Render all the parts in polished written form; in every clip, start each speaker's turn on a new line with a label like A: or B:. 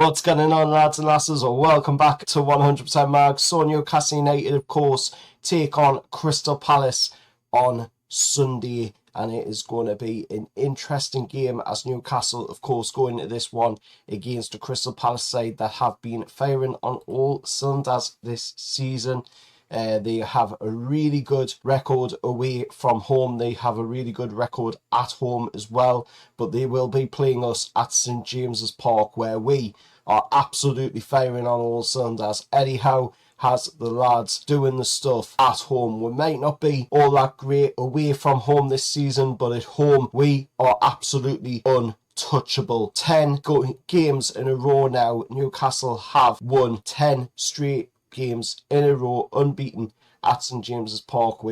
A: What's going on, lads and lasses? Welcome back to 100% Mag. So Newcastle United, of course, take on Crystal Palace on Sunday, and it is going to be an interesting game as Newcastle, of course, going into this one against the Crystal Palace side that have been firing on all cylinders this season. They have a really good record away from home. They have a really good record at home as well. But they will be playing us at St James's Park, where we are absolutely firing on all cylinders. Eddie Howe has the lads doing the stuff at home. We might not be all that great away from home this season, but at home we are absolutely untouchable. 10 games in a row now. Newcastle have won 10 straight games in a row, unbeaten at St James's Park.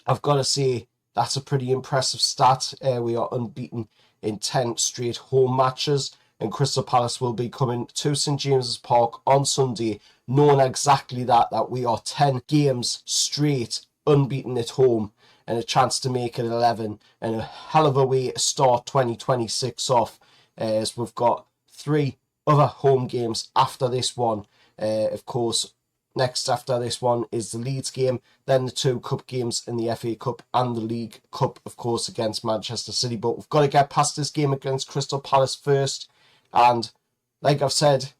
A: I've got to say, that's a pretty impressive stat. We are unbeaten in 10 straight home matches, and Crystal Palace will be coming to St James's Park on Sunday, knowing exactly that we are 10 games straight unbeaten at home, and a chance to make it 11, and a hell of a way to start 2026 off, as we've got 3 other home games after this one. Of course, next after this one is the Leeds game, then the 2 cup games in the FA Cup and the League Cup, of course, against Manchester City. But we've got to get past this game against Crystal Palace first. And like I've said,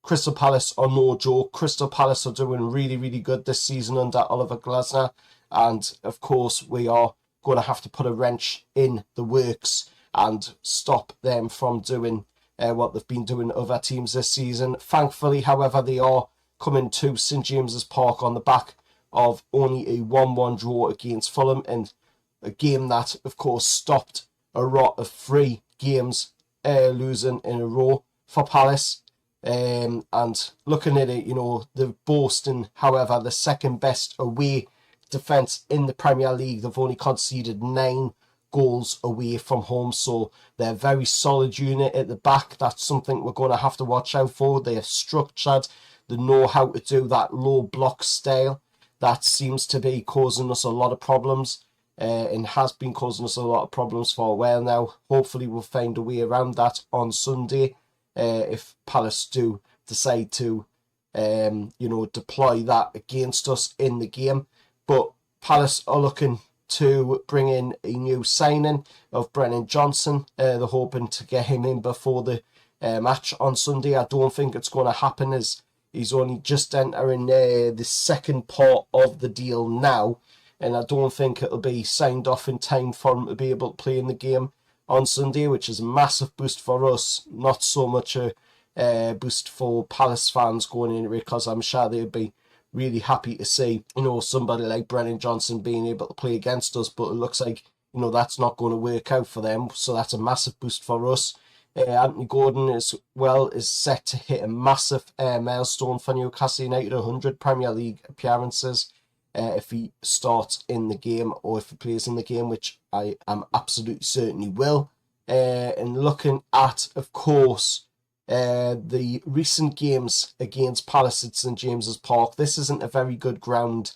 A: Crystal Palace are no joke. Crystal Palace are doing really, really good this season under Oliver Glasner. And of course, we are going to have to put a wrench in the works and stop them from doing what they've been doing to other teams this season. Thankfully, however, they are coming to St James's Park on the back of only a 1-1 draw against Fulham, and a game that, of course, stopped a lot of 3 games losing in a row for Palace. And looking at it, they're boasting, however, the second best away defence in the Premier League. They've only conceded 9 goals away from home, so they're a very solid unit at the back. That's something we're going to have to watch out for. They are structured. They know how to do that low block style that seems to be causing us a lot of problems, and has been causing us a lot of problems for a while now. Hopefully we'll find a way around that on Sunday, if Palace do decide to deploy that against us in the game. But Palace are looking to bring in a new signing of Brennan Johnson. They're hoping to get him in before the match on Sunday. I don't think it's going to happen, as he's only just entering the second part of the deal now, and I don't think it'll be signed off in time for him to be able to play in the game on Sunday, which is a massive boost for us, not so much a boost for Palace fans going in, because I'm sure they'd be really happy to see, somebody like Brennan Johnson being able to play against us, but it looks like, that's not going to work out for them, so that's a massive boost for us. Anthony Gordon as well is set to hit a massive milestone for Newcastle United, 100 Premier League appearances, if he starts in the game, or if he plays in the game, which I am absolutely certain he will. And looking at, of course, the recent games against Palace at St James's Park, this isn't a very good ground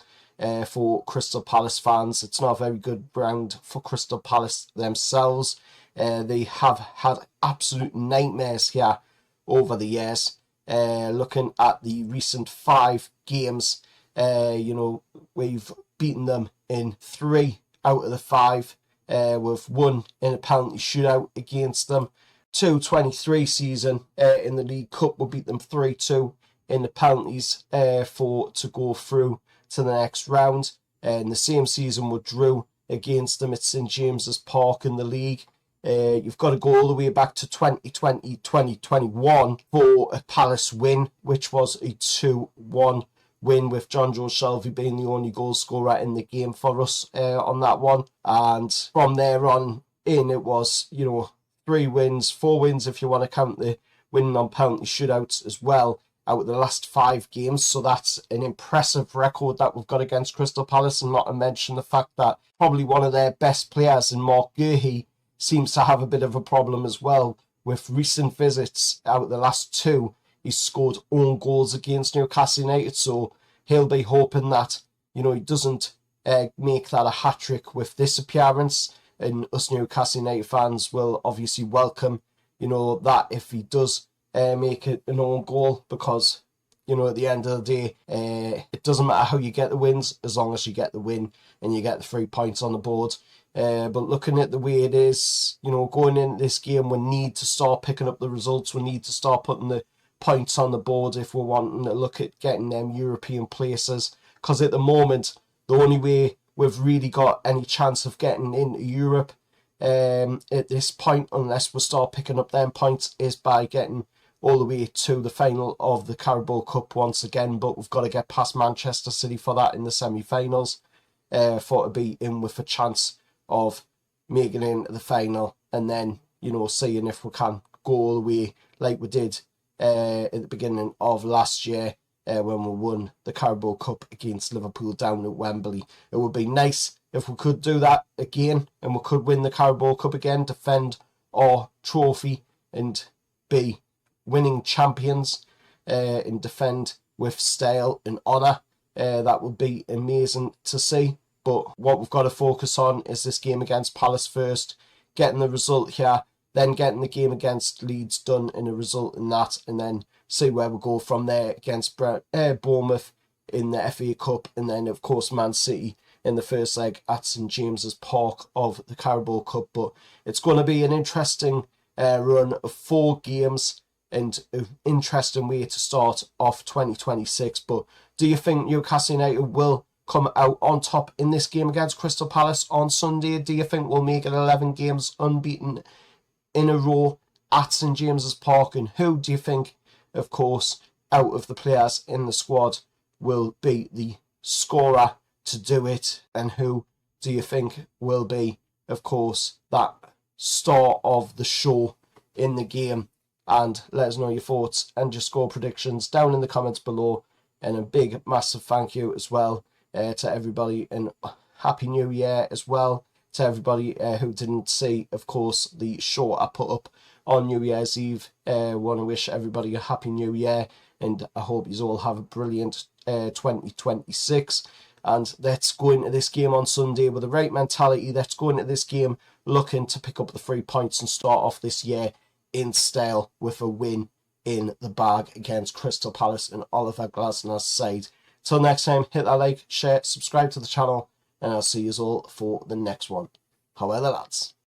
A: for Crystal Palace fans. It's not a very good ground for Crystal Palace themselves. They have had absolute nightmares here over the years. Looking at the recent 5 games, we've beaten them in 3 out of the 5. We've won in a penalty shootout against them. 2023 season in the League Cup, we beat them 3-2 in the penalties to go through to the next round. In the same season, we drew against them at St James's Park in the league. You've got to go all the way back to 2020, 2021 for a Palace win, which was a 2-1 win, with John Joe Shelby being the only goal scorer in the game for us on that one. And from there on in, it was, 3 wins, 4 wins if you want to count the winning on penalty shootouts as well, out of the last 5 games. So that's an impressive record that we've got against Crystal Palace, and not to mention the fact that probably one of their best players in Mark Guehi seems to have a bit of a problem as well. With recent visits out of the last 2, he's scored own goals against Newcastle United, so he'll be hoping that, he doesn't make that a hat-trick with this appearance, and us Newcastle United fans will obviously welcome, that if he does make it an own goal, because, you know, at the end of the day, it doesn't matter how you get the wins as long as you get the win and you get the 3 points on the board. But looking at the way it is, you know, going into this game, we need to start picking up the results. We need to start putting the points on the board if we're wanting to look at getting them European places. Because at the moment, the only way we've really got any chance of getting into Europe at this point, unless we start picking up them points, is by getting all the way to the final of the Carabao Cup once again. But we've got to get past Manchester City for that in the semi-finals, for to be in with a chance of making it into the final, and then, you know, seeing if we can go all the way like we did at the beginning of last year, when we won the Carabao Cup against Liverpool down at Wembley. It would be nice if we could do that again, and we could win the Carabao Cup again, defend our trophy, and be winning champions, and defend with style and honour. That would be amazing to see. But what we've got to focus on is this game against Palace first, getting the result here, then getting the game against Leeds done in a result in that, and then see where we go from there against Bournemouth in the FA Cup, and then, of course, Man City in the first leg at St James's Park of the Carabao Cup. But it's going to be an interesting run of 4 games, and an interesting way to start off 2026. But do you think Newcastle United will come out on top in this game against Crystal Palace on Sunday? Do you think we'll make it 11 games unbeaten in a row at St James's Park? And who do you think, of course, out of the players in the squad, will be the scorer to do it? And who do you think will be, of course, that star of the show in the game? And let us know your thoughts and your score predictions down in the comments below. And a big, massive thank you as well to everybody, and Happy New Year as well to everybody who didn't see, of course, the show I put up on New Year's Eve. Want to wish everybody a Happy New Year, and I hope you all have a brilliant 2026. And let's go into this game on Sunday with the right mentality. Let's go into this game looking to pick up the 3 points and start off this year in style with a win in the bag against Crystal Palace and Oliver Glasner's side. Till next time, hit that like, share, subscribe to the channel, and I'll see you all for the next one. However, lads.